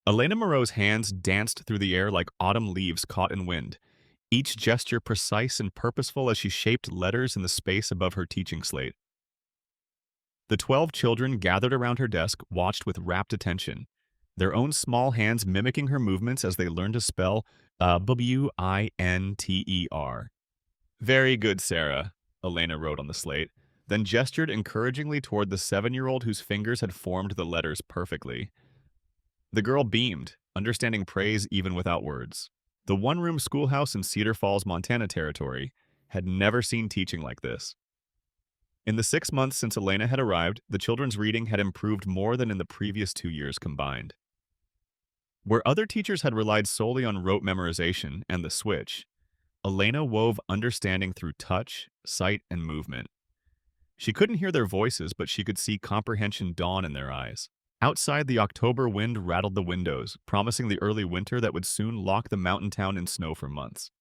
Elena Moreau's hands danced through the air like autumn leaves caught in wind, each gesture precise and purposeful as she shaped letters in the space above her teaching slate. The 12 children gathered around her desk watched with rapt attention, their own small hands mimicking her movements as they learned to spell Winter. Very good, Sarah, Elena wrote on the slate, then gestured encouragingly toward the 7-year-old whose fingers had formed the letters perfectly. The girl beamed, understanding praise even without words. The one-room schoolhouse in Cedar Falls, Montana territory had never seen teaching like this. In the 6 months since Elena had arrived, the children's reading had improved more than in the previous 2 years combined. Where other teachers had relied solely on rote memorization and the switch, Elena wove understanding through touch, sight, and movement. She couldn't hear their voices, but she could see comprehension dawn in their eyes. Outside, the October wind rattled the windows, promising the early winter that would soon lock the mountain town in snow for months.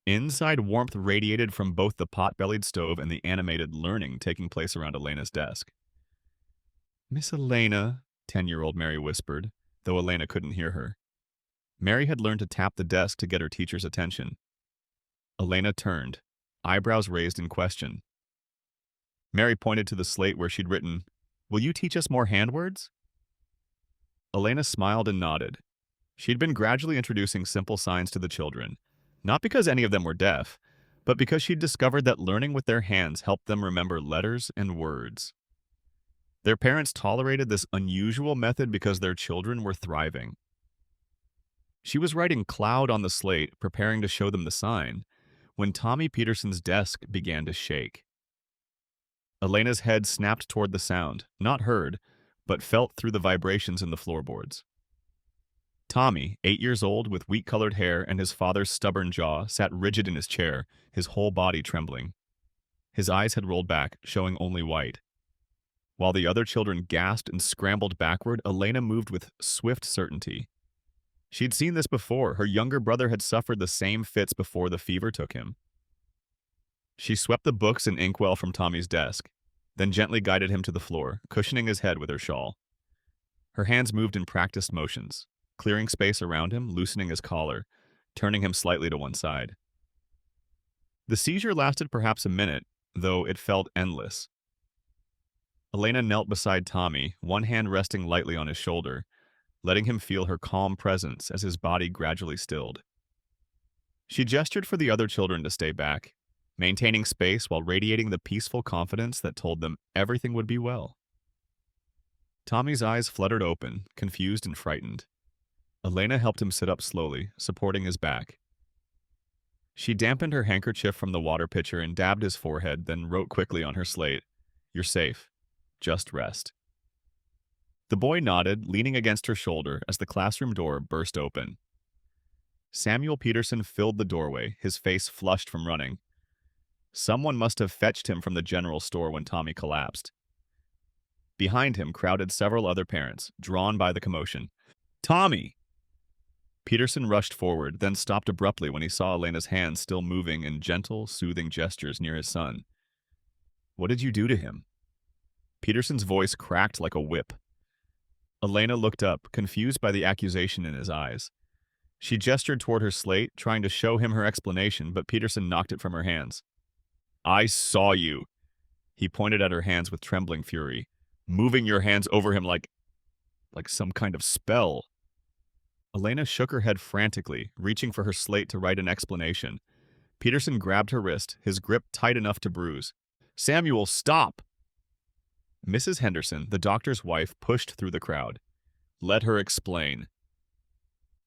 Inside, warmth radiated from both the pot-bellied stove and the animated learning taking place around Elena's desk. "Miss Elena," 10-year-old Mary whispered, though Elena couldn't hear her. Mary had learned to tap the desk to get her teacher's attention. Elena turned, eyebrows raised in question. Mary pointed to the slate where she'd written, "Will you teach us more handwords?" Elena smiled and nodded. She'd been gradually introducing simple signs to the children, not because any of them were deaf, but because she'd discovered that learning with their hands helped them remember letters and words. Their parents tolerated this unusual method because their children were thriving. She was writing cloud on the slate, preparing to show them the sign, when Tommy Peterson's desk began to shake. Elena's head snapped toward the sound, not heard, but felt through the vibrations in the floorboards. Tommy, 8 years old, with wheat-colored hair and his father's stubborn jaw, sat rigid in his chair, his whole body trembling. His eyes had rolled back, showing only white. While the other children gasped and scrambled backward, Elena moved with swift certainty. She'd seen this before. Her younger brother had suffered the same fits before the fever took him. She swept the books and inkwell from Tommy's desk, then gently guided him to the floor, cushioning his head with her shawl. Her hands moved in practiced motions, clearing space around him, loosening his collar, turning him slightly to one side. The seizure lasted perhaps a minute, though it felt endless. Elena knelt beside Tommy, one hand resting lightly on his shoulder, letting him feel her calm presence as his body gradually stilled. She gestured for the other children to stay back, maintaining space while radiating the peaceful confidence that told them everything would be well. Tommy's eyes fluttered open, confused and frightened. Elena helped him sit up slowly, supporting his back. She dampened her handkerchief from the water pitcher and dabbed his forehead, then wrote quickly on her slate, "You're safe. Just rest." The boy nodded, leaning against her shoulder as the classroom door burst open. Samuel Peterson filled the doorway, his face flushed from running. Someone must have fetched him from the general store when Tommy collapsed. Behind him crowded several other parents, drawn by the commotion. "Tommy!" Peterson rushed forward, then stopped abruptly when he saw Elena's hands still moving in gentle, soothing gestures near his son. "What did you do to him?" Peterson's voice cracked like a whip. Elena looked up, confused by the accusation in his eyes. She gestured toward her slate, trying to show him her explanation, but Peterson knocked it from her hands. "I saw you." He pointed at her hands with trembling fury, moving your hands over him like some kind of spell. Elena shook her head frantically, reaching for her slate to write an explanation. Peterson grabbed her wrist, his grip tight enough to bruise. "Samuel, stop!" Mrs. Henderson, the doctor's wife, pushed through the crowd. "Let her explain."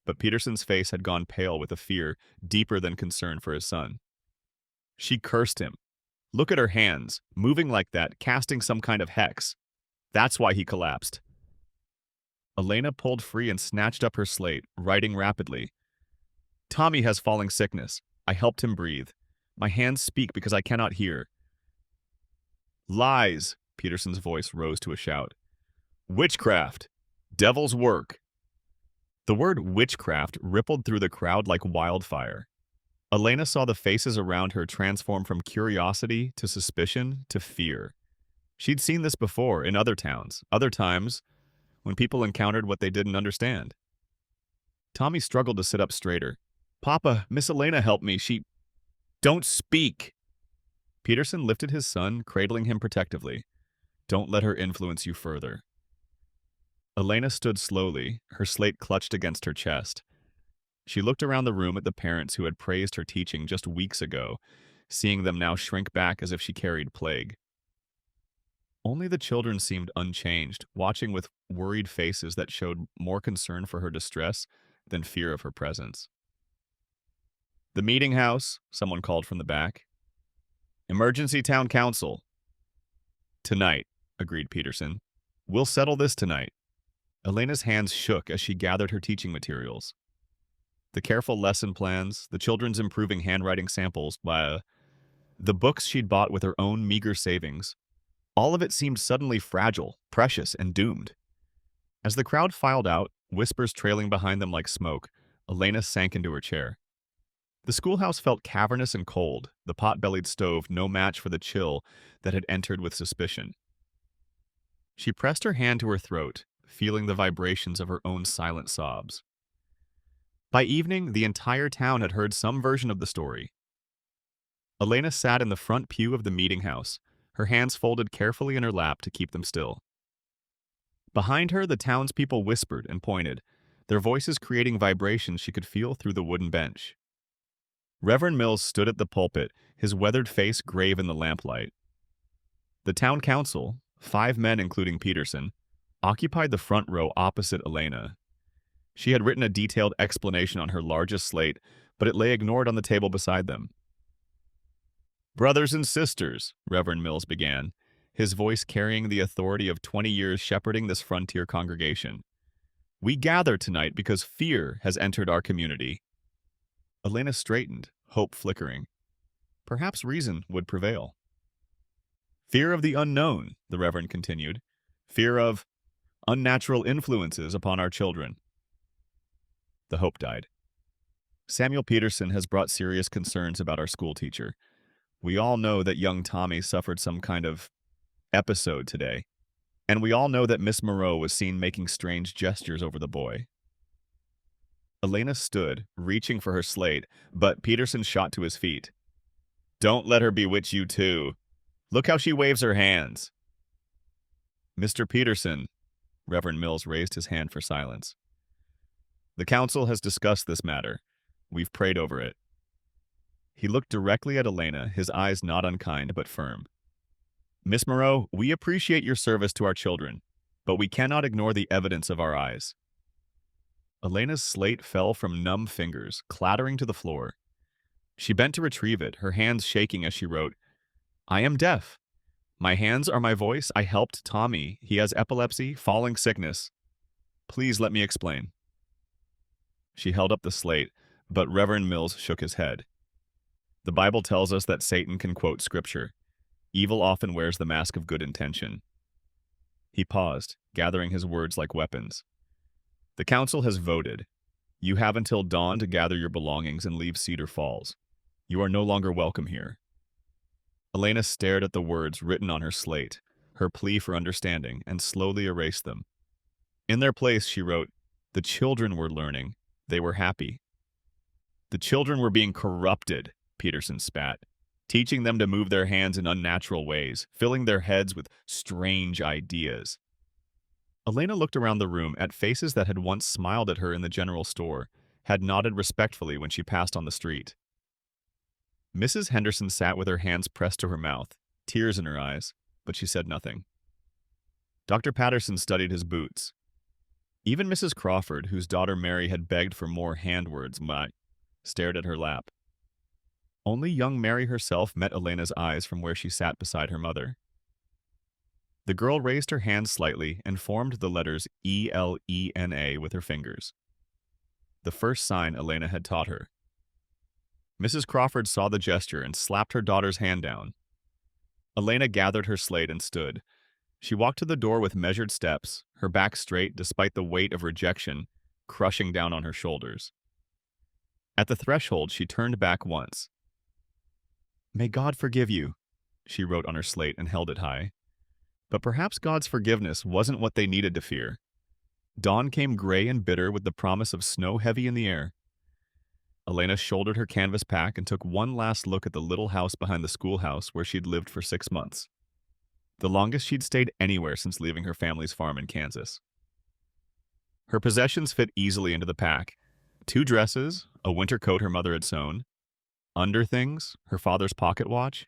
But Peterson's face had gone pale with a fear deeper than concern for his son. She cursed him. "Look at her hands, moving like that, casting some kind of hex. That's why he collapsed." Elena pulled free and snatched up her slate, writing rapidly. "Tommy has falling sickness. I helped him breathe. My hands speak because I cannot hear." "Lies!" Peterson's voice rose to a shout. "Witchcraft! Devil's work!" The word witchcraft rippled through the crowd like wildfire. Elena saw the faces around her transform from curiosity to suspicion to fear. She'd seen this before in other towns, other times, when people encountered what they didn't understand. Tommy struggled to sit up straighter. Papa, Miss Elena helped me. She... Don't speak! Peterson lifted his son, cradling him protectively. Don't let her influence you further. Elena stood slowly, her slate clutched against her chest. She looked around the room at the parents who had praised her teaching just weeks ago, seeing them now shrink back as if she carried plague. Only the children seemed unchanged, watching with worried faces that showed more concern for her distress than fear of her presence. The meeting house, someone called from the back. Emergency town council. Tonight, agreed Peterson. We'll settle this tonight. Elena's hands shook as she gathered her teaching materials. The careful lesson plans, the children's improving handwriting samples, the books she'd bought with her own meager savings. All of it seemed suddenly fragile, precious, and doomed. As the crowd filed out, whispers trailing behind them like smoke, Elena sank into her chair. The schoolhouse felt cavernous and cold, the pot-bellied stove no match for the chill that had entered with suspicion. She pressed her hand to her throat, feeling the vibrations of her own silent sobs. By evening, the entire town had heard some version of the story. Elena sat in the front pew of the meeting house, her hands folded carefully in her lap to keep them still. Behind her, the townspeople whispered and pointed, their voices creating vibrations she could feel through the wooden bench. Reverend Mills stood at the pulpit, his weathered face grave in the lamplight. The town council, 5 men including Peterson, occupied the front row opposite Elena. She had written a detailed explanation on her largest slate, but it lay ignored on the table beside them. Brothers and sisters, Reverend Mills began, his voice carrying the authority of 20 years shepherding this frontier congregation. We gather tonight because fear has entered our community. Elena straightened, hope flickering. Perhaps reason would prevail. Fear of the unknown, the Reverend continued. Fear of unnatural influences upon our children. The hope died. Samuel Peterson has brought serious concerns about our school teacher. We all know that young Tommy suffered some kind of episode today. And we all know that Miss Moreau was seen making strange gestures over the boy. Elena stood, reaching for her slate, but Peterson shot to his feet. Don't let her bewitch you too. Look how she waves her hands. Mr. Peterson, Reverend Mills raised his hand for silence. The council has discussed this matter. We've prayed over it. He looked directly at Elena, his eyes not unkind but firm. Miss Moreau, we appreciate your service to our children, but we cannot ignore the evidence of our eyes. Elena's slate fell from numb fingers, clattering to the floor. She bent to retrieve it, her hands shaking as she wrote, I am deaf. My hands are my voice. I helped Tommy. He has epilepsy, falling sickness. Please let me explain. She held up the slate, but Reverend Mills shook his head. The Bible tells us that Satan can quote scripture. Evil often wears the mask of good intention. He paused, gathering his words like weapons. The council has voted. You have until dawn to gather your belongings and leave Cedar Falls. You are no longer welcome here. Elena stared at the words written on her slate, her plea for understanding, and slowly erased them. In their place, she wrote, the children were learning. They were happy. The children were being corrupted, Peterson spat, teaching them to move their hands in unnatural ways, filling their heads with strange ideas. Elena looked around the room at faces that had once smiled at her in the general store, had nodded respectfully when she passed on the street. Mrs. Henderson sat with her hands pressed to her mouth, tears in her eyes, but she said nothing. Dr. Patterson studied his boots. Even Mrs. Crawford, whose daughter Mary had begged for more handwords, stared at her lap. Only young Mary herself met Elena's eyes from where she sat beside her mother. The girl raised her hands slightly and formed the letters E-L-E-N-A with her fingers. The first sign Elena had taught her. Mrs. Crawford saw the gesture and slapped her daughter's hand down. Elena gathered her slate and stood. She walked to the door with measured steps, her back straight despite the weight of rejection crushing down on her shoulders. At the threshold, she turned back once. May God forgive you, she wrote on her slate and held it high. But perhaps God's forgiveness wasn't what they needed to fear. Dawn came gray and bitter with the promise of snow heavy in the air. Elena shouldered her canvas pack and took one last look at the little house behind the schoolhouse where she'd lived for 6 months. The longest she'd stayed anywhere since leaving her family's farm in Kansas. Her possessions fit easily into the pack. 2 dresses, a winter coat her mother had sewn, underthings, her father's pocket watch,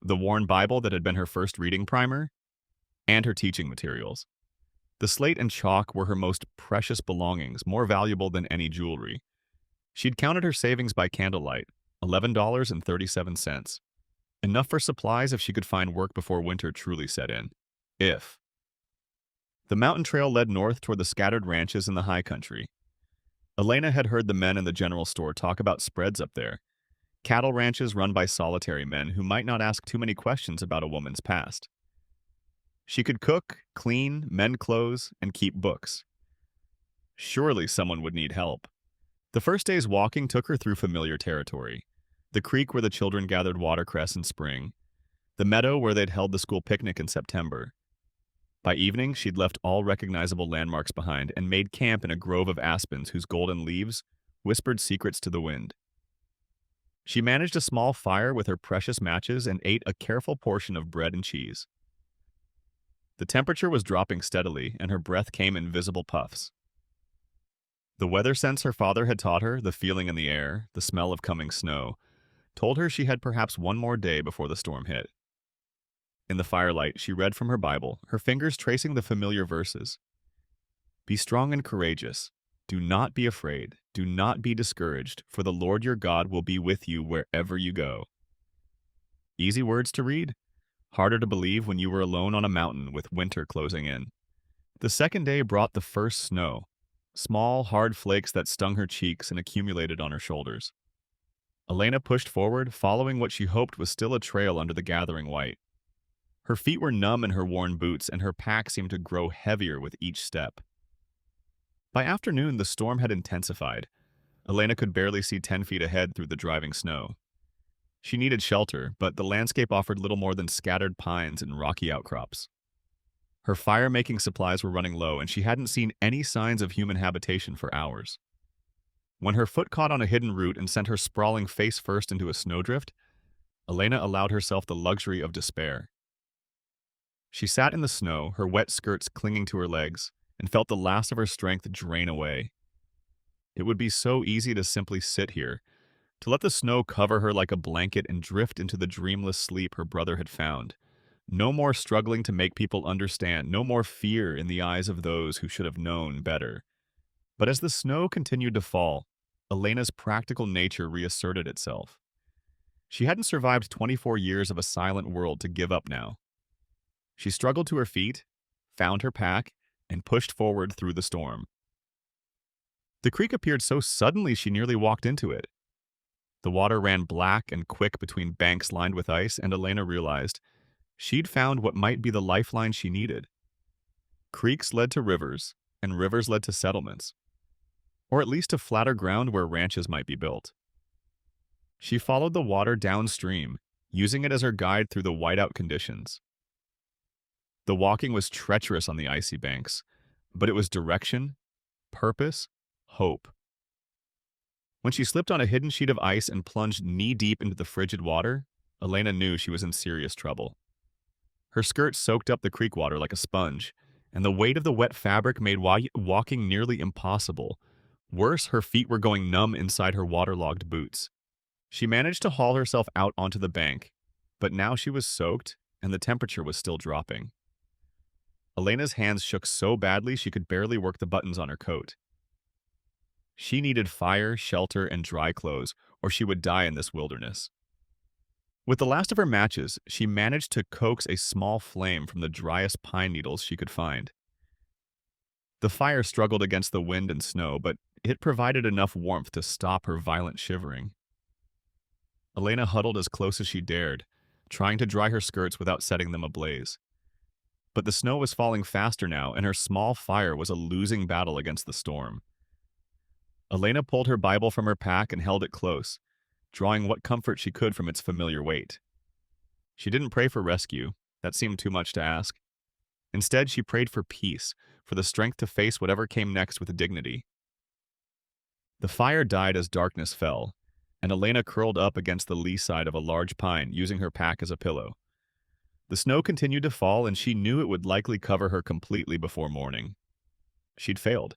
the worn Bible that had been her first reading primer, and her teaching materials. The slate and chalk were her most precious belongings, more valuable than any jewelry. She'd counted her savings by candlelight, $11.37. Enough for supplies if she could find work before winter truly set in. If. The mountain trail led north toward the scattered ranches in the high country. Elena had heard the men in the general store talk about spreads up there, cattle ranches run by solitary men who might not ask too many questions about a woman's past. She could cook, clean, mend clothes, and keep books. Surely someone would need help. The first day's walking took her through familiar territory. The creek where the children gathered watercress in spring, the meadow where they'd held the school picnic in September. By evening, she'd left all recognizable landmarks behind and made camp in a grove of aspens whose golden leaves whispered secrets to the wind. She managed a small fire with her precious matches and ate a careful portion of bread and cheese. The temperature was dropping steadily, and her breath came in visible puffs. The weather sense her father had taught her, the feeling in the air, the smell of coming snow, told her she had perhaps one more day before the storm hit. In the firelight, she read from her Bible, her fingers tracing the familiar verses. Be strong and courageous. Do not be afraid. Do not be discouraged, for the Lord your God will be with you wherever you go. Easy words to read, harder to believe when you were alone on a mountain with winter closing in. The second day brought the first snow, small, hard flakes that stung her cheeks and accumulated on her shoulders. Elena pushed forward, following what she hoped was still a trail under the gathering white. Her feet were numb in her worn boots, and her pack seemed to grow heavier with each step. By afternoon, the storm had intensified. Elena could barely see 10 feet ahead through the driving snow. She needed shelter, but the landscape offered little more than scattered pines and rocky outcrops. Her fire-making supplies were running low, and she hadn't seen any signs of human habitation for hours. When her foot caught on a hidden root and sent her sprawling face first into a snowdrift, Elena allowed herself the luxury of despair. She sat in the snow, her wet skirts clinging to her legs, and felt the last of her strength drain away. It would be so easy to simply sit here, to let the snow cover her like a blanket and drift into the dreamless sleep her brother had found. No more struggling to make people understand, no more fear in the eyes of those who should have known better. But as the snow continued to fall, Elena's practical nature reasserted itself. She hadn't survived 24 years of a silent world to give up now. She struggled to her feet, found her pack, and pushed forward through the storm. The creek appeared so suddenly she nearly walked into it. The water ran black and quick between banks lined with ice, and Elena realized she'd found what might be the lifeline she needed. Creeks led to rivers, and rivers led to settlements, or at least to flatter ground where ranches might be built. She followed the water downstream, using it as her guide through the whiteout conditions. The walking was treacherous on the icy banks, but it was direction, purpose, hope. When she slipped on a hidden sheet of ice and plunged knee-deep into the frigid water, Elena knew she was in serious trouble. Her skirt soaked up the creek water like a sponge, and the weight of the wet fabric made walking nearly impossible. Worse, her feet were going numb inside her waterlogged boots. She managed to haul herself out onto the bank, but now she was soaked, and the temperature was still dropping. Elena's hands shook so badly she could barely work the buttons on her coat. She needed fire, shelter, and dry clothes, or she would die in this wilderness. With the last of her matches, she managed to coax a small flame from the driest pine needles she could find. The fire struggled against the wind and snow, but it provided enough warmth to stop her violent shivering. Elena huddled as close as she dared, trying to dry her skirts without setting them ablaze. But the snow was falling faster now, and her small fire was a losing battle against the storm. Elena pulled her Bible from her pack and held it close, drawing what comfort she could from its familiar weight. She didn't pray for rescue. That seemed too much to ask. Instead, she prayed for peace, for the strength to face whatever came next with dignity. The fire died as darkness fell, and Elena curled up against the lee side of a large pine, using her pack as a pillow. The snow continued to fall, and she knew it would likely cover her completely before morning. She'd failed.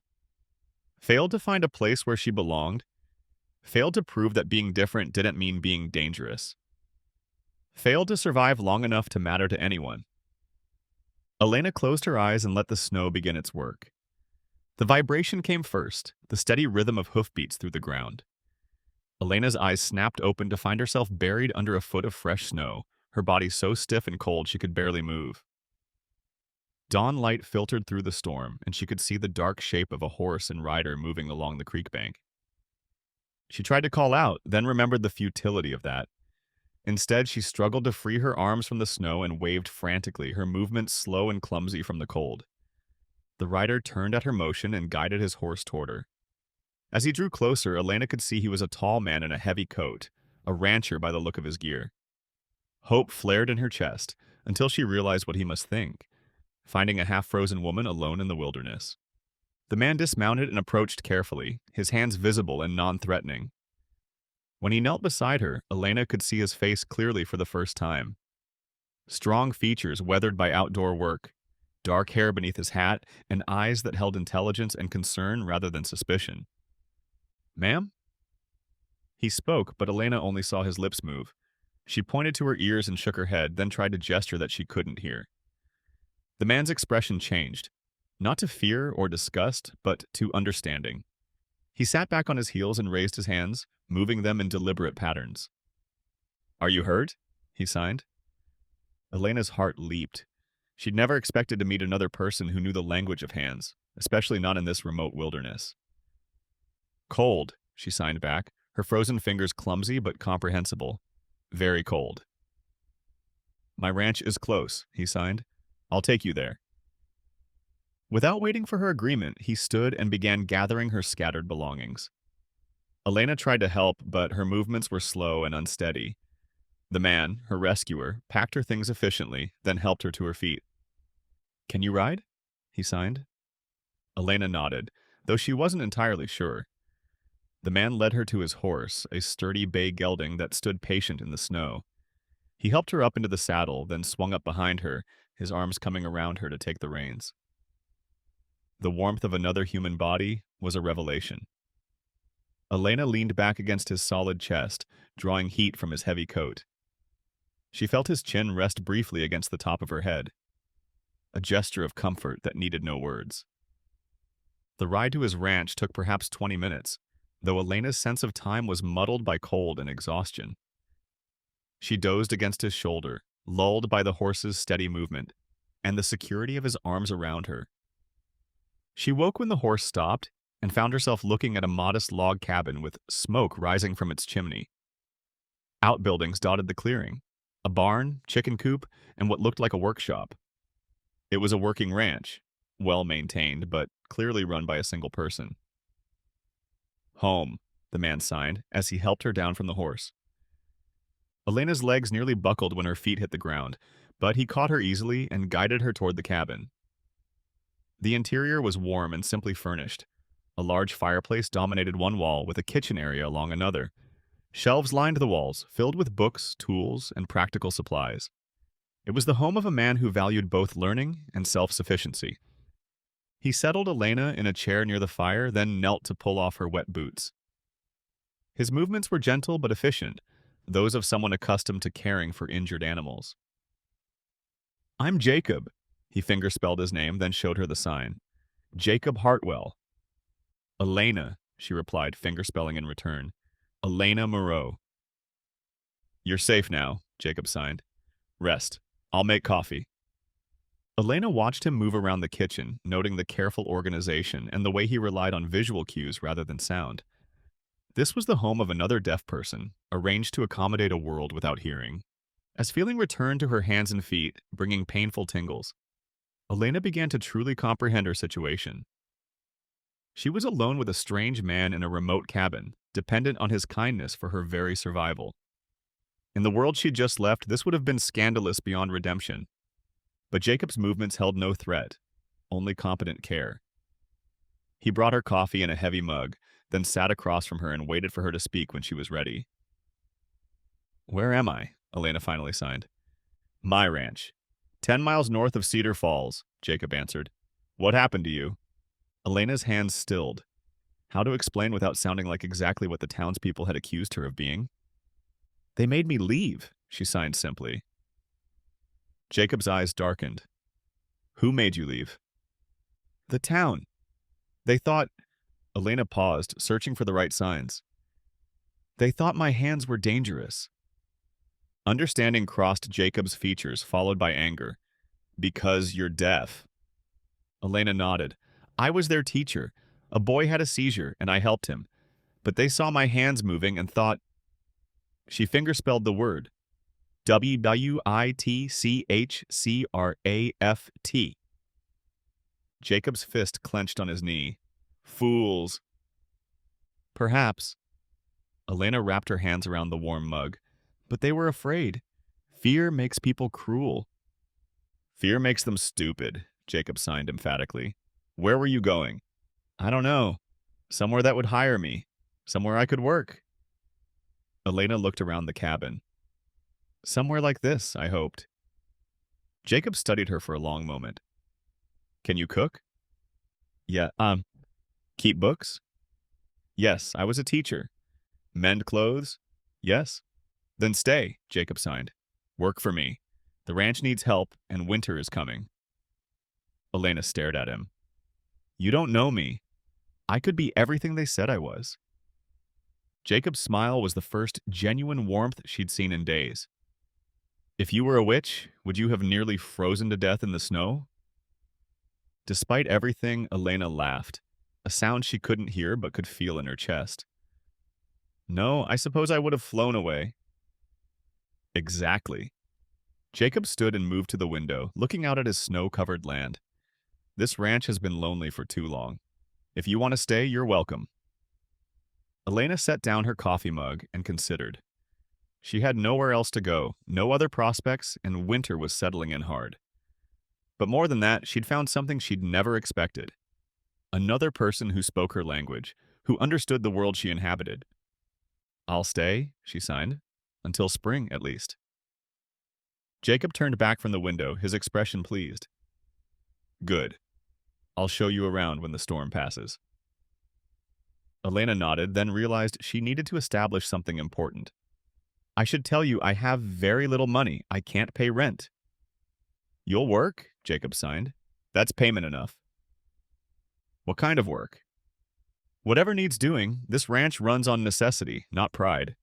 Failed to find a place where she belonged. Failed to prove that being different didn't mean being dangerous. Failed to survive long enough to matter to anyone. Elena closed her eyes and let the snow begin its work. The vibration came first, the steady rhythm of hoofbeats through the ground. Elena's eyes snapped open to find herself buried under a foot of fresh snow, her body so stiff and cold she could barely move. Dawn light filtered through the storm, and she could see the dark shape of a horse and rider moving along the creek bank. She tried to call out, then remembered the futility of that. Instead, she struggled to free her arms from the snow and waved frantically, her movements slow and clumsy from the cold. The rider turned at her motion and guided his horse toward her. As he drew closer, Elena could see he was a tall man in a heavy coat, a rancher by the look of his gear. Hope flared in her chest until she realized what he must think, finding a half-frozen woman alone in the wilderness. The man dismounted and approached carefully, his hands visible and non-threatening. When he knelt beside her, Elena could see his face clearly for the first time. Strong features weathered by outdoor work, dark hair beneath his hat, and eyes that held intelligence and concern rather than suspicion. "Ma'am?" He spoke, but Elena only saw his lips move. She pointed to her ears and shook her head, then tried to gesture that she couldn't hear. The man's expression changed, not to fear or disgust, but to understanding. He sat back on his heels and raised his hands, moving them in deliberate patterns. "Are you hurt?" he signed. Elena's heart leaped. She'd never expected to meet another person who knew the language of hands, especially not in this remote wilderness. "Cold," she signed back, her frozen fingers clumsy but comprehensible. "Very cold." "My ranch is close," he signed. "I'll take you there." Without waiting for her agreement, he stood and began gathering her scattered belongings. Elena tried to help, but her movements were slow and unsteady. The man, her rescuer, packed her things efficiently, then helped her to her feet. "Can you ride?" he signed. Elena nodded, though she wasn't entirely sure. The man led her to his horse, a sturdy bay gelding that stood patient in the snow. He helped her up into the saddle, then swung up behind her, his arms coming around her to take the reins. The warmth of another human body was a revelation. Elena leaned back against his solid chest, drawing heat from his heavy coat. She felt his chin rest briefly against the top of her head, a gesture of comfort that needed no words. The ride to his ranch took perhaps 20 minutes, though Elena's sense of time was muddled by cold and exhaustion. She dozed against his shoulder, lulled by the horse's steady movement, and the security of his arms around her. She woke when the horse stopped and found herself looking at a modest log cabin with smoke rising from its chimney. Outbuildings dotted the clearing, a barn, chicken coop, and what looked like a workshop. It was a working ranch, well-maintained, but clearly run by a single person. "Home," the man signed as he helped her down from the horse. Elena's legs nearly buckled when her feet hit the ground, but he caught her easily and guided her toward the cabin. The interior was warm and simply furnished. A large fireplace dominated one wall with a kitchen area along another. Shelves lined the walls, filled with books, tools, and practical supplies. It was the home of a man who valued both learning and self-sufficiency. He settled Elena in a chair near the fire, then knelt to pull off her wet boots. His movements were gentle but efficient, those of someone accustomed to caring for injured animals. "I'm Jacob." He fingerspelled his name, then showed her the sign. "Jacob Hartwell." "Elena," she replied, fingerspelling in return. "Elena Moreau." "You're safe now," Jacob signed. "Rest. I'll make coffee." Elena watched him move around the kitchen, noting the careful organization and the way he relied on visual cues rather than sound. This was the home of another deaf person, arranged to accommodate a world without hearing. As feeling returned to her hands and feet, bringing painful tingles, Elena began to truly comprehend her situation. She was alone with a strange man in a remote cabin, dependent on his kindness for her very survival. In the world she'd just left, this would have been scandalous beyond redemption. But Jacob's movements held no threat. only competent care. He brought her coffee in a heavy mug, then sat across from her and waited for her to speak when she was ready. "Where am I?" Elena finally signed. "My ranch. 10 miles north of Cedar Falls," Jacob answered. "What happened to you?" Elena's hands stilled. How to explain without sounding like exactly what the townspeople had accused her of being? "They made me leave," she signed simply. Jacob's eyes darkened. "Who made you leave?" "The town. They thought—" Elena paused, searching for the right signs. "They thought my hands were dangerous." Understanding crossed Jacob's features, followed by anger. "Because you're deaf." Elena nodded. "I was their teacher. A boy had a seizure, and I helped him. But they saw my hands moving and thought—" She fingerspelled the word. WITCHCRAFT. Jacob's fist clenched on his knee. "Fools." "Perhaps." Elena wrapped her hands around the warm mug. "But they were afraid. Fear makes people cruel." "Fear makes them stupid," Jacob signed emphatically. "Where were you going?" "I don't know. Somewhere that would hire me. Somewhere I could work." Elena looked around the cabin. "Somewhere like this, I hoped." Jacob studied her for a long moment. "Can you cook?" "Yeah, keep books?" "Yes, I was a teacher." "Mend clothes?" "Yes." "Then stay," Jacob signed. "Work for me. The ranch needs help, and winter is coming." Elena stared at him. "You don't know me. I could be everything they said I was." Jacob's smile was the first genuine warmth she'd seen in days. "If you were a witch, would you have nearly frozen to death in the snow?" Despite everything, Elena laughed, a sound she couldn't hear but could feel in her chest. "No, I suppose I would have flown away." "Exactly." Jacob stood and moved to the window, looking out at his snow-covered land. "This ranch has been lonely for too long. If you want to stay, you're welcome." Elena set down her coffee mug and considered. She had nowhere else to go, no other prospects, and winter was settling in hard. But more than that, she'd found something she'd never expected. Another person who spoke her language, who understood the world she inhabited. "I'll stay," she signed. "Until spring, at least." Jacob turned back from the window, his expression pleased. "Good. I'll show you around when the storm passes." Elena nodded, then realized she needed to establish something important. "I should tell you I have very little money. I can't pay rent." "You'll work," Jacob signed. "That's payment enough." "What kind of work?" "Whatever needs doing. This ranch runs on necessity, not pride."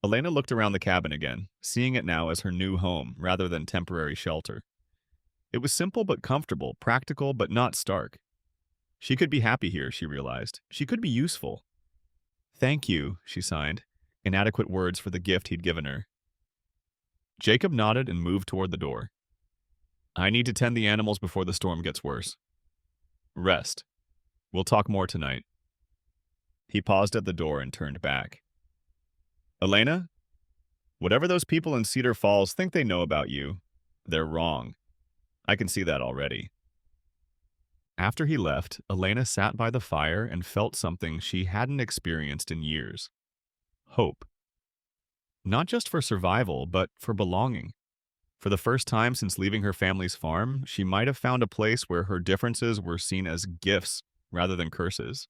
Elena looked around the cabin again, seeing it now as her new home rather than temporary shelter. It was simple but comfortable, practical but not stark. She could be happy here, she realized. She could be useful. "Thank you," she signed, inadequate words for the gift he'd given her. Jacob nodded and moved toward the door. "I need to tend the animals before the storm gets worse." "Rest. We'll talk more tonight." He paused at the door and turned back. "Elena, whatever those people in Cedar Falls think they know about you, they're wrong. I can see that already." After he left, Elena sat by the fire and felt something she hadn't experienced in years. Hope. Not just for survival, but for belonging. For the first time since leaving her family's farm, she might have found a place where her differences were seen as gifts rather than curses.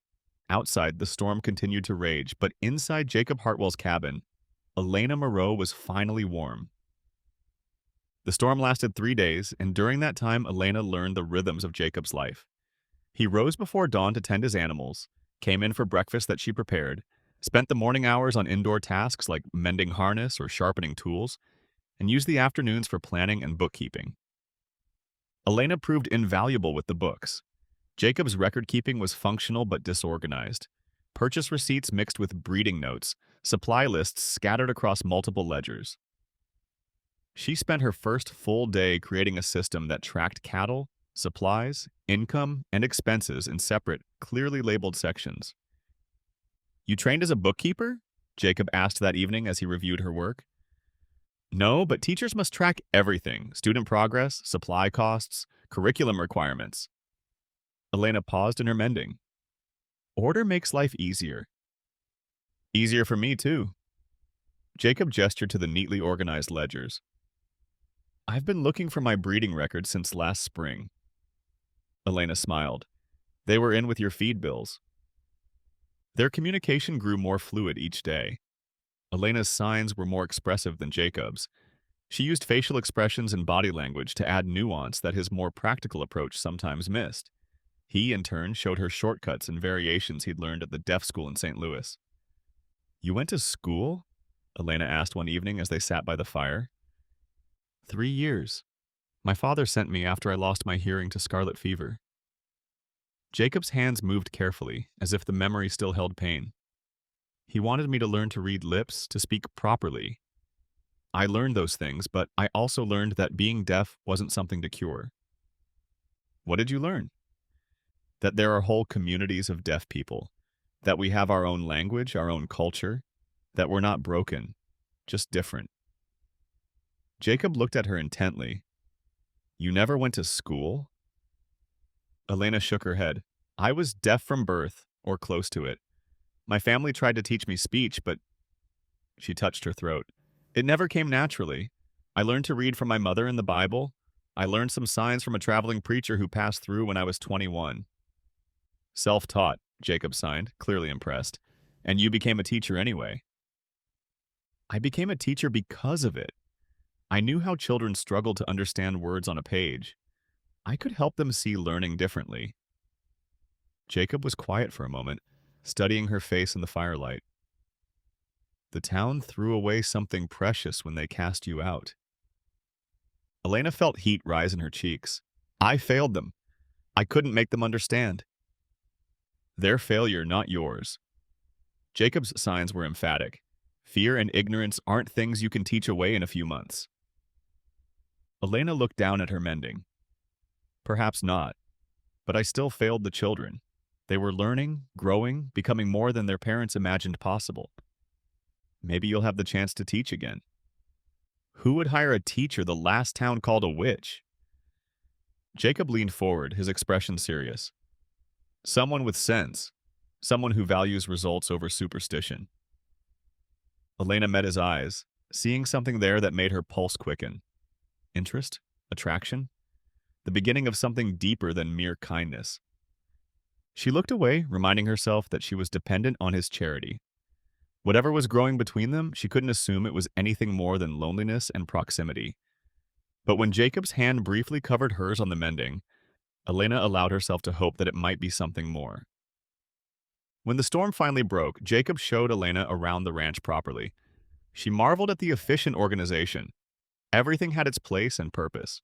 Outside, the storm continued to rage, but inside Jacob Hartwell's cabin, Elena Moreau was finally warm. The storm lasted 3 days, and during that time, Elena learned the rhythms of Jacob's life. He rose before dawn to tend his animals, came in for breakfast that she prepared, spent the morning hours on indoor tasks like mending harness or sharpening tools, and used the afternoons for planning and bookkeeping. Elena proved invaluable with the books. Jacob's record-keeping was functional but disorganized. Purchase receipts mixed with breeding notes, supply lists scattered across multiple ledgers. She spent her first full day creating a system that tracked cattle, supplies, income, and expenses in separate, clearly labeled sections. "You trained as a bookkeeper?" Jacob asked that evening as he reviewed her work. No, but teachers must track everything: student progress, supply costs, curriculum requirements. Elena paused in her mending. Order makes life easier. Easier for me, too. Jacob gestured to the neatly organized ledgers. I've been looking for my breeding records since last spring. Elena smiled. They were in with your feed bills. Their communication grew more fluid each day. Elena's signs were more expressive than Jacob's. She used facial expressions and body language to add nuance that his more practical approach sometimes missed. He, in turn, showed her shortcuts and variations he'd learned at the deaf school in St. Louis. You went to school? Elena asked one evening as they sat by the fire. 3 years. My father sent me after I lost my hearing to scarlet fever. Jacob's hands moved carefully, as if the memory still held pain. He wanted me to learn to read lips, to speak properly. I learned those things, but I also learned that being deaf wasn't something to cure. What did you learn? That there are whole communities of deaf people, that we have our own language, our own culture, that we're not broken, just different. Jacob looked at her intently. You never went to school? Elena shook her head. I was deaf from birth, or close to it. My family tried to teach me speech, but she touched her throat. It never came naturally. I learned to read from my mother in the Bible. I learned some signs from a traveling preacher who passed through when I was 21. Self-taught, Jacob signed, clearly impressed. And you became a teacher anyway. I became a teacher because of it. I knew how children struggle to understand words on a page. I could help them see learning differently. Jacob was quiet for a moment, studying her face in the firelight. The town threw away something precious when they cast you out. Elena felt heat rise in her cheeks. I failed them. I couldn't make them understand. Their failure, not yours. Jacob's signs were emphatic. Fear and ignorance aren't things you can teach away in a few months. Elena looked down at her mending. Perhaps not, but I still failed the children. They were learning, growing, becoming more than their parents imagined possible. Maybe you'll have the chance to teach again. Who would hire a teacher the last town called a witch? Jacob leaned forward, his expression serious. Someone with sense. Someone who values results over superstition. Elena met his eyes, seeing something there that made her pulse quicken. Interest? Attraction? The beginning of something deeper than mere kindness. She looked away, reminding herself that she was dependent on his charity. Whatever was growing between them, she couldn't assume it was anything more than loneliness and proximity. But when Jacob's hand briefly covered hers on the mending, Elena allowed herself to hope that it might be something more. When the storm finally broke, Jacob showed Elena around the ranch properly. She marveled at the efficient organization. Everything had its place and purpose.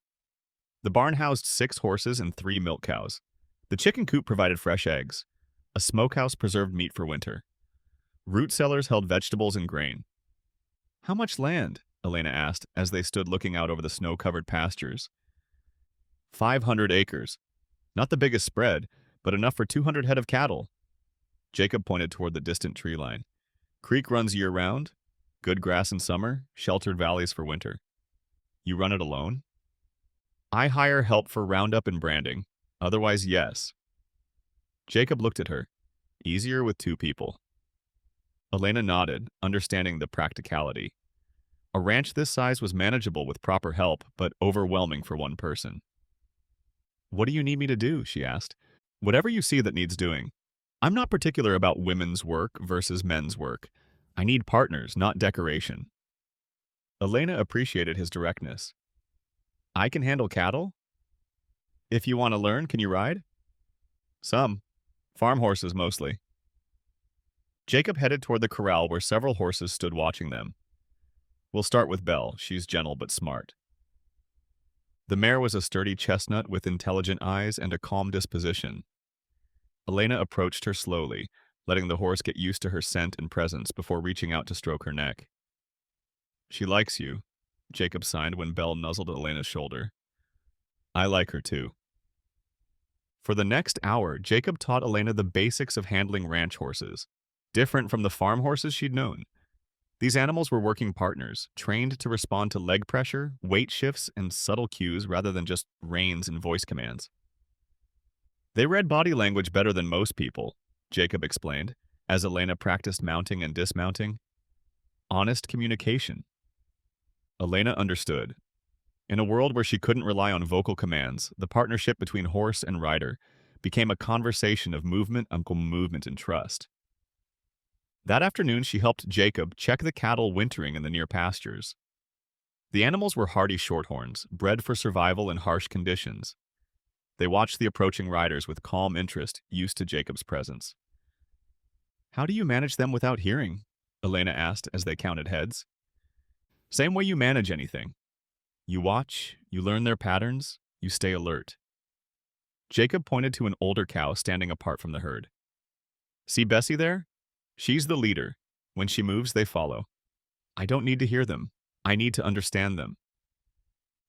The barn housed 6 horses and 3 milk cows. The chicken coop provided fresh eggs. A smokehouse preserved meat for winter. Root cellars held vegetables and grain. How much land? Elena asked as they stood looking out over the snow-covered pastures. 500 acres. Not the biggest spread, but enough for 200 head of cattle. Jacob pointed toward the distant tree line. Creek runs year-round. Good grass in summer, sheltered valleys for winter. You run it alone? I hire help for roundup and branding. Otherwise, yes. Jacob looked at her. Easier with 2 people. Elena nodded, understanding the practicality. A ranch this size was manageable with proper help, but overwhelming for one person. What do you need me to do? She asked. Whatever you see that needs doing. I'm not particular about women's work versus men's work. I need partners, not decoration. Elena appreciated his directness. I can handle cattle? If you want to learn, can you ride? Some. Farm horses mostly. Jacob headed toward the corral where several horses stood watching them. We'll start with Belle. She's gentle but smart. The mare was a sturdy chestnut with intelligent eyes and a calm disposition. Elena approached her slowly, letting the horse get used to her scent and presence before reaching out to stroke her neck. She likes you, Jacob sighed when Belle nuzzled Elena's shoulder. I like her too. For the next hour, Jacob taught Elena the basics of handling ranch horses, different from the farm horses she'd known. These animals were working partners, trained to respond to leg pressure, weight shifts, and subtle cues rather than just reins and voice commands. They read body language better than most people, Jacob explained, as Elena practiced mounting and dismounting. Honest communication. Elena understood. In a world where she couldn't rely on vocal commands, the partnership between horse and rider became a conversation of movement, and trust. That afternoon, she helped Jacob check the cattle wintering in the near pastures. The animals were hardy shorthorns, bred for survival in harsh conditions. They watched the approaching riders with calm interest, used to Jacob's presence. "How do you manage them without hearing?" Elena asked as they counted heads. "Same way you manage anything. You watch, you learn their patterns, you stay alert." Jacob pointed to an older cow standing apart from the herd. "See Bessie there? She's the leader. When she moves, they follow. I don't need to hear them. I need to understand them."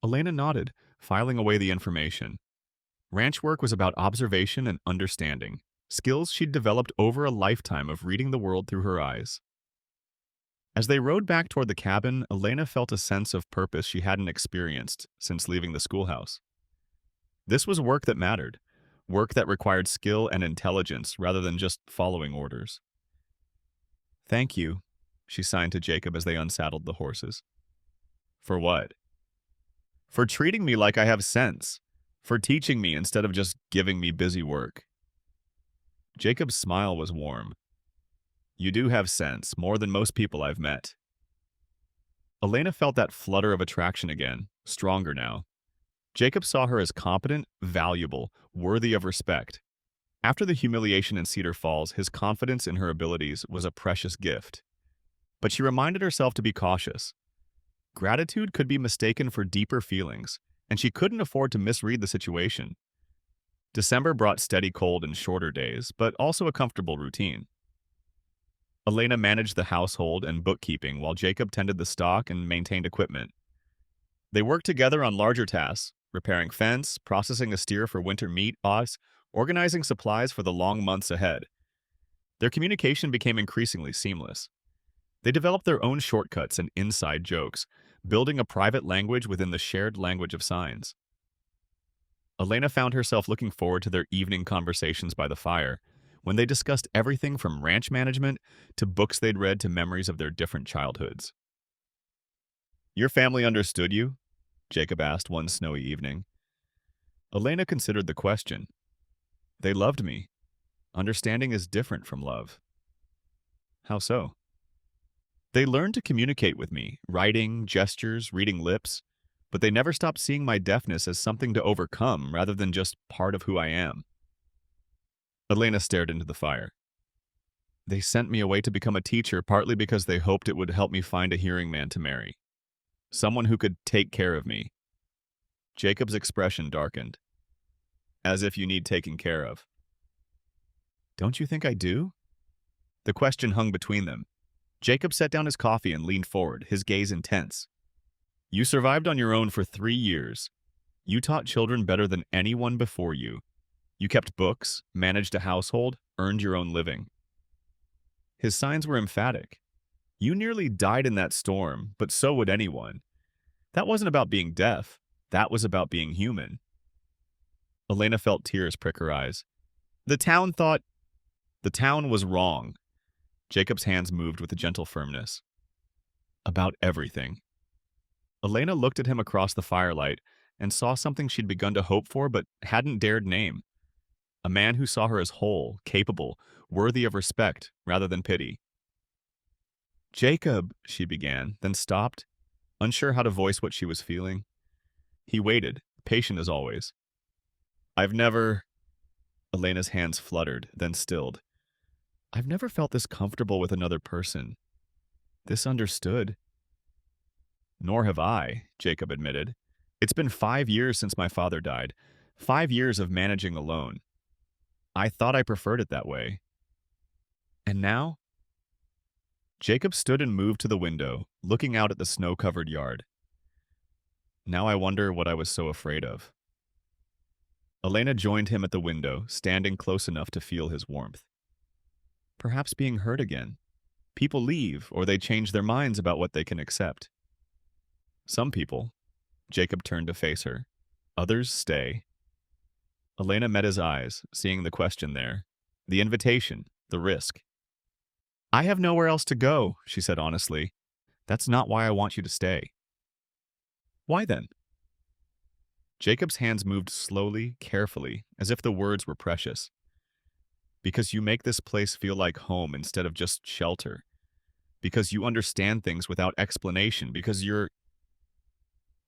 Elena nodded, filing away the information. Ranch work was about observation and understanding, skills she'd developed over a lifetime of reading the world through her eyes. As they rode back toward the cabin, Elena felt a sense of purpose she hadn't experienced since leaving the schoolhouse. This was work that mattered, work that required skill and intelligence rather than just following orders. "Thank you," she signed to Jacob as they unsaddled the horses. "For what?" "For treating me like I have sense. For teaching me instead of just giving me busy work." Jacob's smile was warm. "You do have sense, more than most people I've met." Elena felt that flutter of attraction again, stronger now. Jacob saw her as competent, valuable, worthy of respect. After the humiliation in Cedar Falls, his confidence in her abilities was a precious gift. But she reminded herself to be cautious. Gratitude could be mistaken for deeper feelings, and she couldn't afford to misread the situation. December brought steady cold and shorter days, but also a comfortable routine. Elena managed the household and bookkeeping while Jacob tended the stock and maintained equipment. They worked together on larger tasks, repairing fence, processing a steer for winter meat, organizing supplies for the long months ahead. Their communication became increasingly seamless. They developed their own shortcuts and inside jokes, building a private language within the shared language of signs. Elena found herself looking forward to their evening conversations by the fire, when they discussed everything from ranch management to books they'd read to memories of their different childhoods. "Your family understood you?" Jacob asked one snowy evening. Elena considered the question. "They loved me. Understanding is different from love." "How so?" "They learned to communicate with me, writing, gestures, reading lips, but they never stopped seeing my deafness as something to overcome rather than just part of who I am." Elena stared into the fire. "They sent me away to become a teacher partly because they hoped it would help me find a hearing man to marry. Someone who could take care of me." Jacob's expression darkened. "As if you need taking care of." "Don't you think I do?" The question hung between them. Jacob set down his coffee and leaned forward, his gaze intense. "You survived on your own for 3 years. You taught children better than anyone before you. You kept books, managed a household, earned your own living." His signs were emphatic. "You nearly died in that storm, but so would anyone. That wasn't about being deaf. That was about being human." Elena felt tears prick her eyes. The town was wrong." Jacob's hands moved with a gentle firmness. "About everything." Elena looked at him across the firelight and saw something she'd begun to hope for but hadn't dared name. A man who saw her as whole, capable, worthy of respect rather than pity. "Jacob," she began, then stopped, unsure how to voice what she was feeling. He waited, patient as always. "I've never—" Elena's hands fluttered, then stilled. "I've never felt this comfortable with another person. This understood." "Nor have I," Jacob admitted. "It's been 5 years since my father died. 5 years of managing alone. I thought I preferred it that way. And now?" Jacob stood and moved to the window, looking out at the snow-covered yard. "Now I wonder what I was so afraid of." Elena joined him at the window, standing close enough to feel his warmth. "Perhaps being hurt again. People leave or they change their minds about what they can accept. Some people, Jacob turned to face her. Others stay. Elena met his eyes, seeing the question there. The invitation, the risk. I have nowhere else to go, she said honestly. That's not why I want you to stay. Why then? Jacob's hands moved slowly, carefully, as if the words were precious. Because you make this place feel like home instead of just shelter. Because you understand things without explanation. Because you're...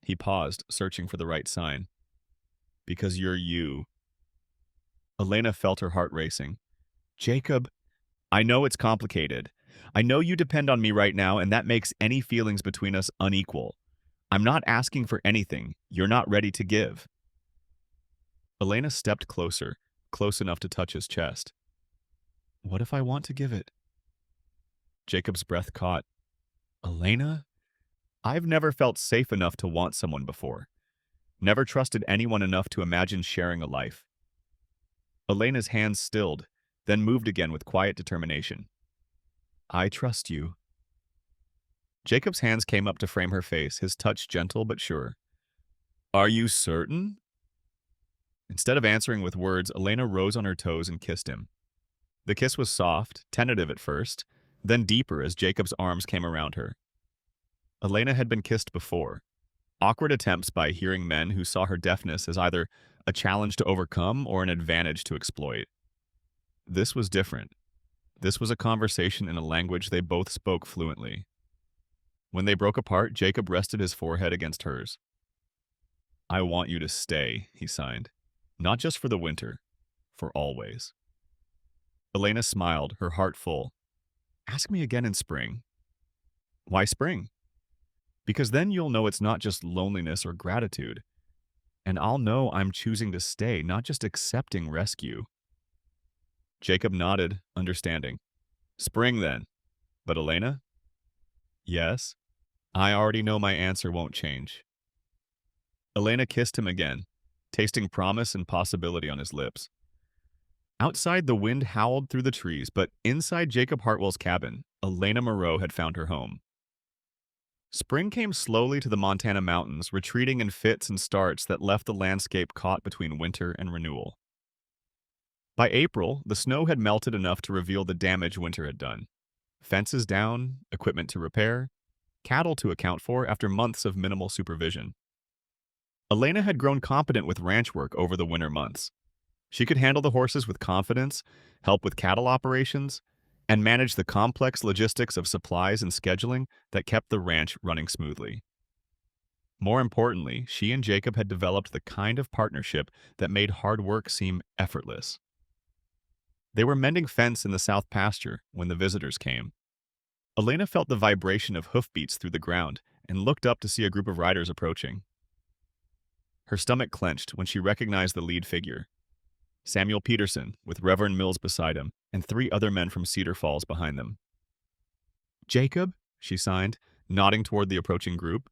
He paused, searching for the right sign. Because you're you. Elena felt her heart racing. Jacob, I know it's complicated. I know you depend on me right now, and that makes any feelings between us unequal. I'm not asking for anything you're not ready to give. Elena stepped closer, close enough to touch his chest. What if I want to give it? Jacob's breath caught. Elena? I've never felt safe enough to want someone before. Never trusted anyone enough to imagine sharing a life. Elena's hands stilled, then moved again with quiet determination. I trust you. Jacob's hands came up to frame her face, his touch gentle but sure. Are you certain? Instead of answering with words, Elena rose on her toes and kissed him. The kiss was soft, tentative at first, then deeper as Jacob's arms came around her. Elena had been kissed before. Awkward attempts by hearing men who saw her deafness as either a challenge to overcome or an advantage to exploit. This was different. This was a conversation in a language they both spoke fluently. When they broke apart, Jacob rested his forehead against hers. I want you to stay, he signed. Not just for the winter, for always. Elena smiled, her heart full. Ask me again in spring. Why spring? Because then you'll know it's not just loneliness or gratitude. And I'll know I'm choosing to stay, not just accepting rescue. Jacob nodded, understanding. Spring, then. But Elena? Yes. I already know my answer won't change. Elena kissed him again, tasting promise and possibility on his lips. Outside, the wind howled through the trees, but inside Jacob Hartwell's cabin, Elena Moreau had found her home. Spring came slowly to the Montana mountains, retreating in fits and starts that left the landscape caught between winter and renewal. By April, the snow had melted enough to reveal the damage winter had done. Fences down, equipment to repair, cattle to account for after months of minimal supervision. Elena had grown competent with ranch work over the winter months. She could handle the horses with confidence, help with cattle operations, and manage the complex logistics of supplies and scheduling that kept the ranch running smoothly. More importantly, she and Jacob had developed the kind of partnership that made hard work seem effortless. They were mending fence in the south pasture when the visitors came. Elena felt the vibration of hoofbeats through the ground and looked up to see a group of riders approaching. Her stomach clenched when she recognized the lead figure. Samuel Peterson, with Reverend Mills beside him, and 3 other men from Cedar Falls behind them. Jacob, she signed, nodding toward the approaching group.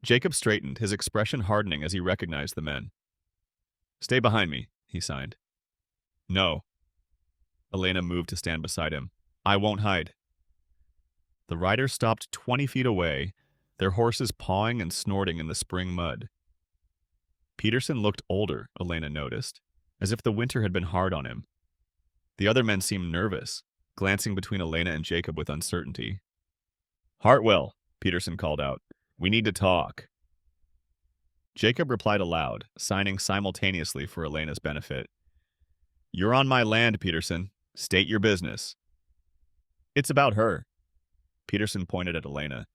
Jacob straightened, his expression hardening as he recognized the men. Stay behind me, he signed. No. Elena moved to stand beside him. I won't hide. The riders stopped 20 feet away, their horses pawing and snorting in the spring mud. Peterson looked older, Elena noticed, as if the winter had been hard on him. The other men seemed nervous, glancing between Elena and Jacob with uncertainty. Hartwell, Peterson called out. We need to talk. Jacob replied aloud, signing simultaneously for Elena's benefit. You're on my land, Peterson. State your business. It's about her. Peterson pointed at Elena.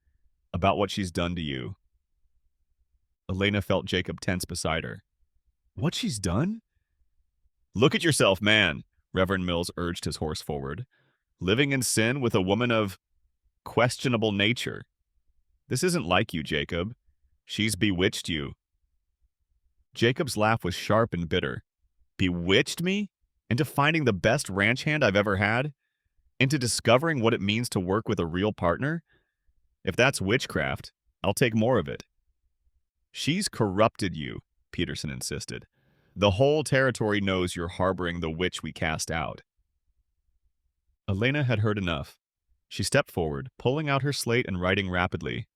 About what she's done to you. Elena felt Jacob tense beside her. What she's done? Look at yourself, man, Reverend Mills urged his horse forward. Living in sin with a woman of questionable nature. This isn't like you, Jacob. She's bewitched you. Jacob's laugh was sharp and bitter. Bewitched me? Into finding the best ranch hand I've ever had? Into discovering what it means to work with a real partner? If that's witchcraft, I'll take more of it. She's corrupted you, Peterson insisted. The whole territory knows you're harboring the witch we cast out. Elena had heard enough. She stepped forward, pulling out her slate and writing rapidly.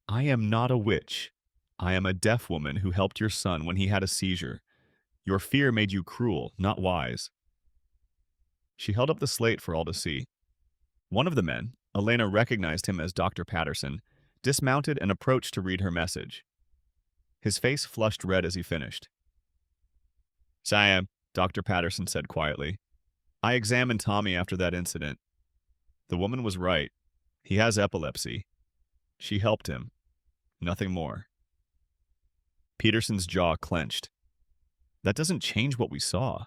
I am not a witch. I am a deaf woman who helped your son when he had a seizure. Your fear made you cruel, not wise. She held up the slate for all to see. One of the men, Elena recognized him as Dr. Patterson, dismounted and approached to read her message. His face flushed red as he finished. Sire, Dr. Patterson said quietly, I examined Tommy after that incident. The woman was right. He has epilepsy. She helped him. Nothing more. Peterson's jaw clenched. That doesn't change what we saw.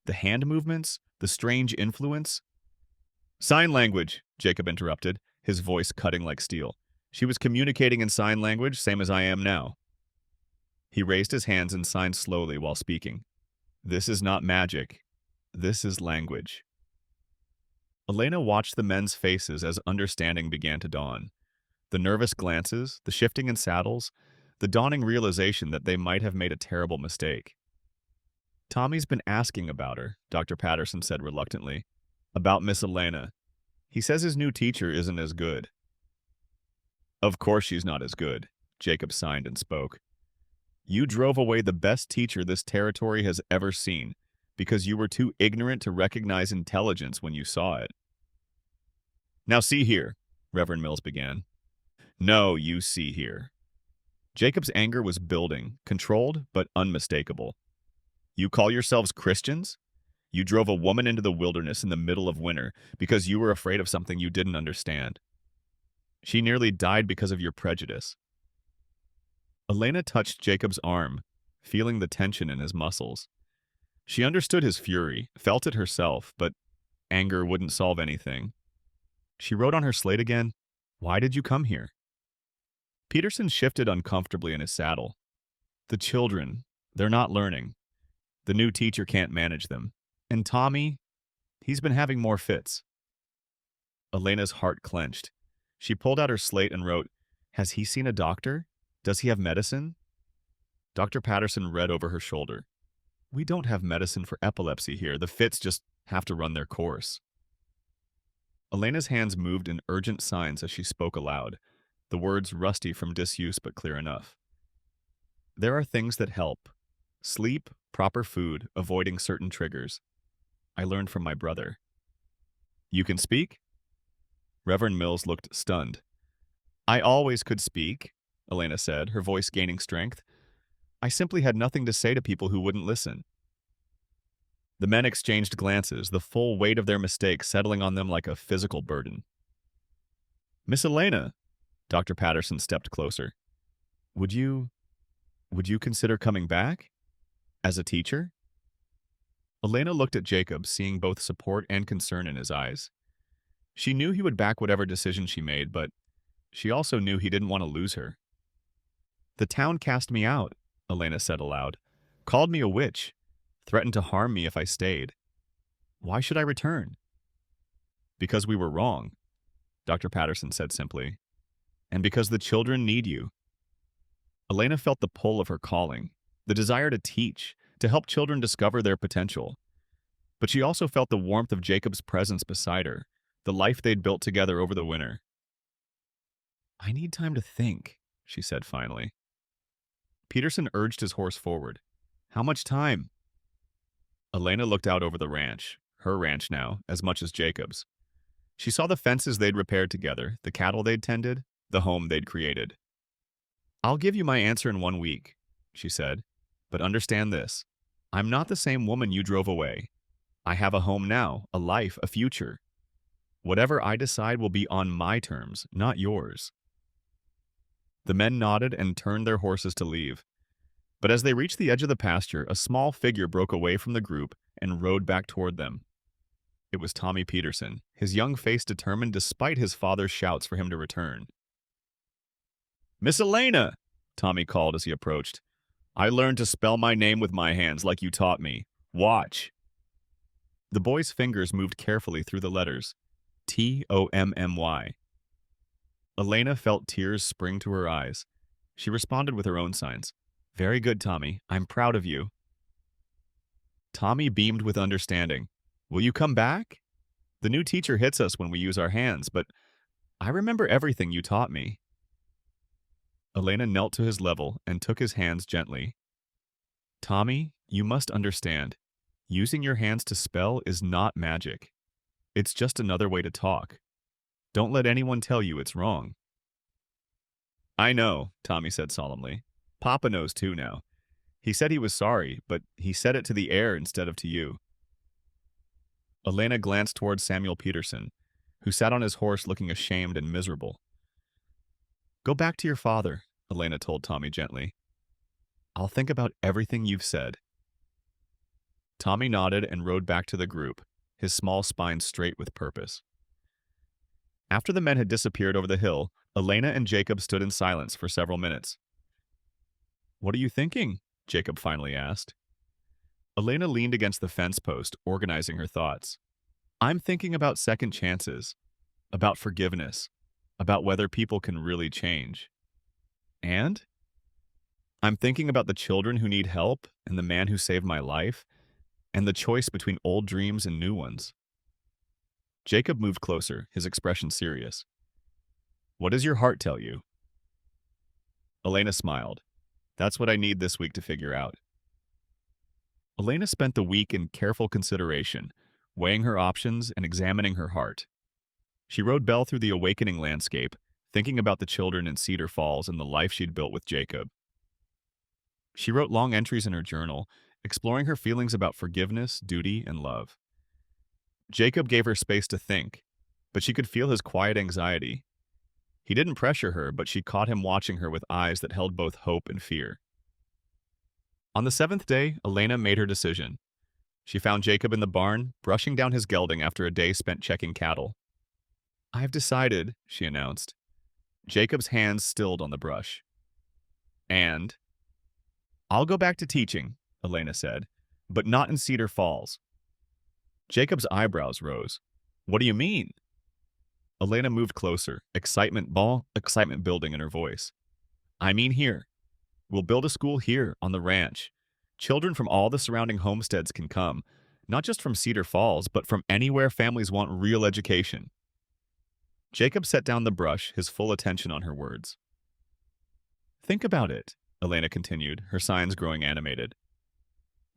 The hand movements, the strange influence. Sign language, Jacob interrupted, his voice cutting like steel. She was communicating in sign language, same as I am now. He raised his hands and signed slowly while speaking. This is not magic. This is language. Elena watched the men's faces as understanding began to dawn. The nervous glances, the shifting in saddles, the dawning realization that they might have made a terrible mistake. Tommy's been asking about her, Dr. Patterson said reluctantly. About Miss Elena. He says his new teacher isn't as good. Of course she's not as good, Jacob signed and spoke. You drove away the best teacher this territory has ever seen because you were too ignorant to recognize intelligence when you saw it. Now see here, Reverend Mills began. No, you see here. Jacob's anger was building, controlled but unmistakable. You call yourselves Christians? You drove a woman into the wilderness in the middle of winter because you were afraid of something you didn't understand. She nearly died because of your prejudice. Elena touched Jacob's arm, feeling the tension in his muscles. She understood his fury, felt it herself, but anger wouldn't solve anything. She wrote on her slate again, Why did you come here? Peterson shifted uncomfortably in his saddle. The children, they're not learning. The new teacher can't manage them. And Tommy, he's been having more fits. Elena's heart clenched. She pulled out her slate and wrote, Has he seen a doctor? Does he have medicine? Dr. Patterson read over her shoulder. We don't have medicine for epilepsy here. The fits just have to run their course. Elena's hands moved in urgent signs as she spoke aloud, the words rusty from disuse but clear enough. There are things that help. Sleep, proper food, avoiding certain triggers. I learned from my brother. You can speak? Reverend Mills looked stunned. I always could speak, Elena said, her voice gaining strength. I simply had nothing to say to people who wouldn't listen. The men exchanged glances, the full weight of their mistake settling on them like a physical burden. Miss Elena, Dr. Patterson stepped closer. Would you consider coming back? As a teacher? Elena looked at Jacob, seeing both support and concern in his eyes. She knew he would back whatever decision she made, but she also knew he didn't want to lose her. The town cast me out, Elena said aloud, called me a witch, threatened to harm me if I stayed. Why should I return? Because we were wrong, Dr. Patterson said simply, and because the children need you. Elena felt the pull of her calling, the desire to teach, to help children discover their potential. But she also felt the warmth of Jacob's presence beside her, the life they'd built together over the winter. I need time to think, she said finally. Peterson urged his horse forward. How much time? Elena looked out over the ranch, her ranch now, as much as Jacob's. She saw the fences they'd repaired together, the cattle they'd tended, the home they'd created. I'll give you my answer in 1 week, she said, but understand this. I'm not the same woman you drove away. I have a home now, a life, a future. Whatever I decide will be on my terms, not yours. The men nodded and turned their horses to leave. But as they reached the edge of the pasture, a small figure broke away from the group and rode back toward them. It was Tommy Peterson, his young face determined despite his father's shouts for him to return. Miss Elena, Tommy called as he approached. I learned to spell my name with my hands like you taught me. Watch. The boy's fingers moved carefully through the letters. Tommy. Elena felt tears spring to her eyes. She responded with her own signs. Very good, Tommy. I'm proud of you. Tommy beamed with understanding. Will you come back? The new teacher hits us when we use our hands, but I remember everything you taught me. Elena knelt to his level and took his hands gently. Tommy, you must understand. Using your hands to spell is not magic. It's just another way to talk. Don't let anyone tell you it's wrong. I know, Tommy said solemnly. Papa knows too now. He said he was sorry, but he said it to the air instead of to you. Elena glanced toward Samuel Peterson, who sat on his horse looking ashamed and miserable. Go back to your father, Elena told Tommy gently. I'll think about everything you've said. Tommy nodded and rode back to the group, his small spine straight with purpose. After the men had disappeared over the hill, Elena and Jacob stood in silence for several minutes. What are you thinking? Jacob finally asked. Elena leaned against the fence post, organizing her thoughts. I'm thinking about second chances, about forgiveness, about whether people can really change. And? I'm thinking about the children who need help and the man who saved my life, and the choice between old dreams and new ones. Jacob moved closer, his expression serious. What does your heart tell you? Elena smiled. That's what I need this week to figure out. Elena spent the week in careful consideration, weighing her options and examining her heart. She rode Belle through the awakening landscape, thinking about the children in Cedar Falls and the life she'd built with Jacob. She wrote long entries in her journal, exploring her feelings about forgiveness, duty, and love. Jacob gave her space to think, but she could feel his quiet anxiety. He didn't pressure her, but she caught him watching her with eyes that held both hope and fear. On the seventh day, Elena made her decision. She found Jacob in the barn, brushing down his gelding after a day spent checking cattle. I've decided, she announced. Jacob's hands stilled on the brush. And? I'll go back to teaching, Elena said, but not in Cedar Falls. Jacob's eyebrows rose. What do you mean? Elena moved closer, excitement building in her voice. I mean here. We'll build a school here, on the ranch. Children from all the surrounding homesteads can come, not just from Cedar Falls, but from anywhere families want real education. Jacob set down the brush, his full attention on her words. Think about it, Elena continued, her signs growing animated.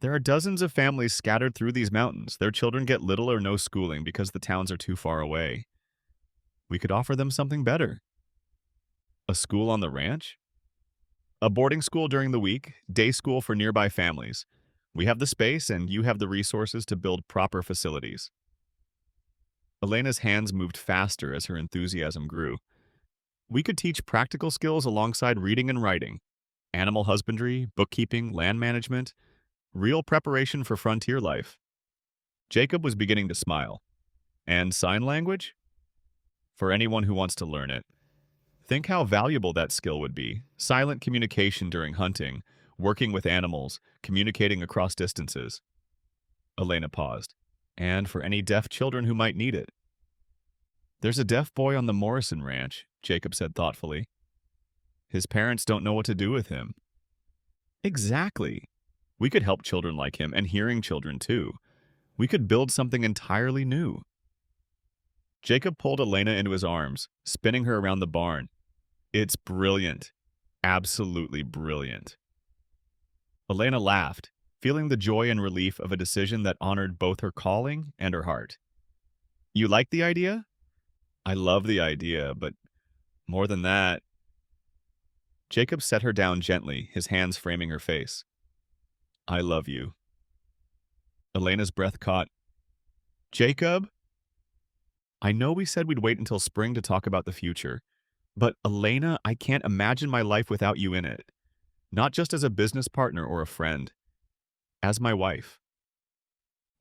There are dozens of families scattered through these mountains. Their children get little or no schooling because the towns are too far away. We could offer them something better. A school on the ranch? A boarding school during the week, day school for nearby families. We have the space and you have the resources to build proper facilities. Elena's hands moved faster as her enthusiasm grew. We could teach practical skills alongside reading and writing, animal husbandry, bookkeeping, land management, real preparation for frontier life. Jacob was beginning to smile. And sign language? For anyone who wants to learn it. Think how valuable that skill would be. Silent communication during hunting, working with animals, communicating across distances. Elena paused. And for any deaf children who might need it. There's a deaf boy on the Morrison Ranch, Jacob said thoughtfully. His parents don't know what to do with him. Exactly. We could help children like him, and hearing children too. We could build something entirely new. Jacob pulled Elena into his arms, spinning her around the barn. It's brilliant. Absolutely brilliant. Elena laughed, feeling the joy and relief of a decision that honored both her calling and her heart. You like the idea? I love the idea, but more than that. Jacob set her down gently, his hands framing her face. I love you. Elena's breath caught. Jacob? I know we said we'd wait until spring to talk about the future, but Elena, I can't imagine my life without you in it. Not just as a business partner or a friend. As my wife.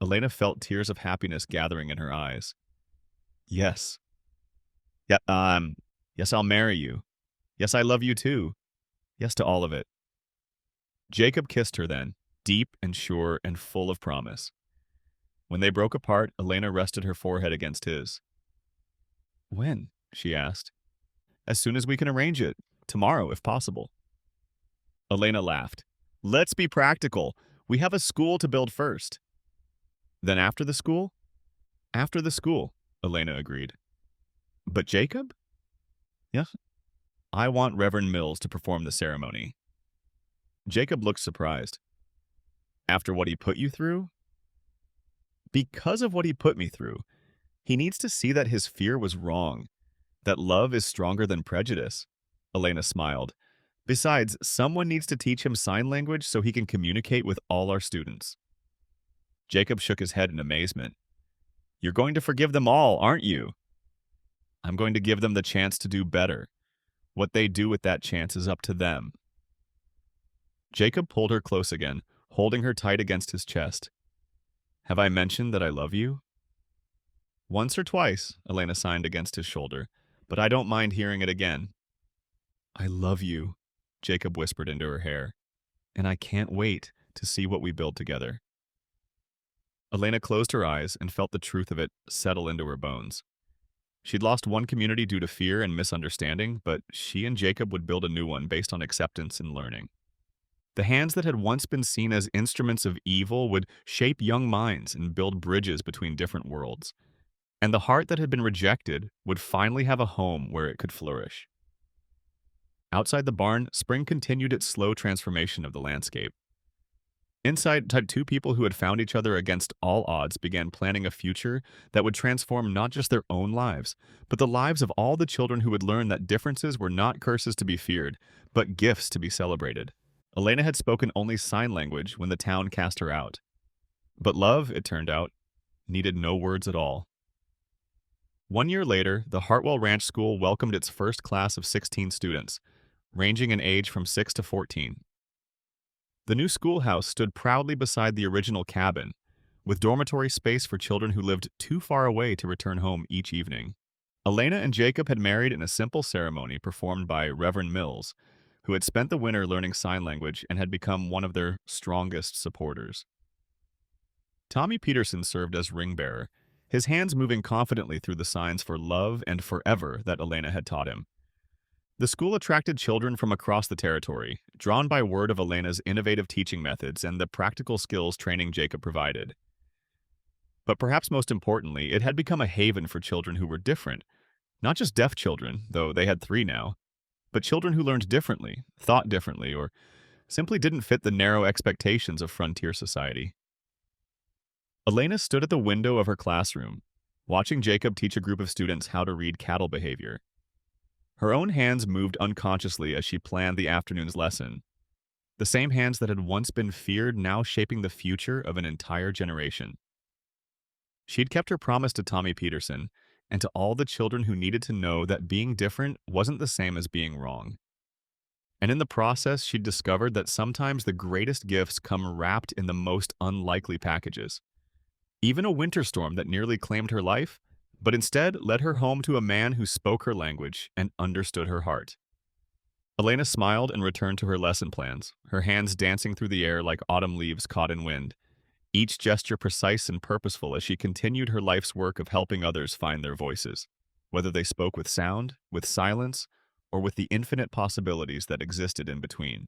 Elena felt tears of happiness gathering in her eyes. Yes. Yes, I'll marry you. Yes, I love you too. Yes to all of it. Jacob kissed her then, deep and sure and full of promise. When they broke apart, Elena rested her forehead against his. When? She asked. As soon as we can arrange it. Tomorrow, if possible. Elena laughed. Let's be practical. We have a school to build first. Then after the school? After the school, Elena agreed. But Jacob? Yes. I want Reverend Mills to perform the ceremony. Jacob looked surprised. After what he put you through? Because of what he put me through. He needs to see that his fear was wrong, that love is stronger than prejudice. Elena smiled. Besides, someone needs to teach him sign language so he can communicate with all our students. Jacob shook his head in amazement. You're going to forgive them all, aren't you? I'm going to give them the chance to do better. What they do with that chance is up to them. Jacob pulled her close again, holding her tight against his chest. Have I mentioned that I love you? Once or twice, Elena signed against his shoulder, but I don't mind hearing it again. I love you, Jacob whispered into her hair, and I can't wait to see what we build together. Elena closed her eyes and felt the truth of it settle into her bones. She'd lost one community due to fear and misunderstanding, but she and Jacob would build a new one based on acceptance and learning. The hands that had once been seen as instruments of evil would shape young minds and build bridges between different worlds. And the heart that had been rejected would finally have a home where it could flourish. Outside the barn, spring continued its slow transformation of the landscape. Inside, two people who had found each other against all odds began planning a future that would transform not just their own lives, but the lives of all the children who would learn that differences were not curses to be feared, but gifts to be celebrated. Elena had spoken only sign language when the town cast her out. But love, it turned out, needed no words at all. 1 year later, the Hartwell Ranch School welcomed its first class of 16 students, ranging in age from 6 to 14. The new schoolhouse stood proudly beside the original cabin, with dormitory space for children who lived too far away to return home each evening. Elena and Jacob had married in a simple ceremony performed by Reverend Mills, who had spent the winter learning sign language and had become one of their strongest supporters. Tommy Peterson served as ring bearer, his hands moving confidently through the signs for love and forever that Elena had taught him. The school attracted children from across the territory, drawn by word of Elena's innovative teaching methods and the practical skills training Jacob provided. But perhaps most importantly, it had become a haven for children who were different. Not just deaf children, though they had 3 now, but children who learned differently, thought differently, or simply didn't fit the narrow expectations of frontier society. Elena stood at the window of her classroom, watching Jacob teach a group of students how to read cattle behavior. Her own hands moved unconsciously as she planned the afternoon's lesson. The same hands that had once been feared now shaping the future of an entire generation. She'd kept her promise to Tommy Peterson and to all the children who needed to know that being different wasn't the same as being wrong. And in the process, she'd discovered that sometimes the greatest gifts come wrapped in the most unlikely packages. Even a winter storm that nearly claimed her life, but instead led her home to a man who spoke her language and understood her heart. Elena smiled and returned to her lesson plans, her hands dancing through the air like autumn leaves caught in wind, each gesture precise and purposeful as she continued her life's work of helping others find their voices, whether they spoke with sound, with silence, or with the infinite possibilities that existed in between.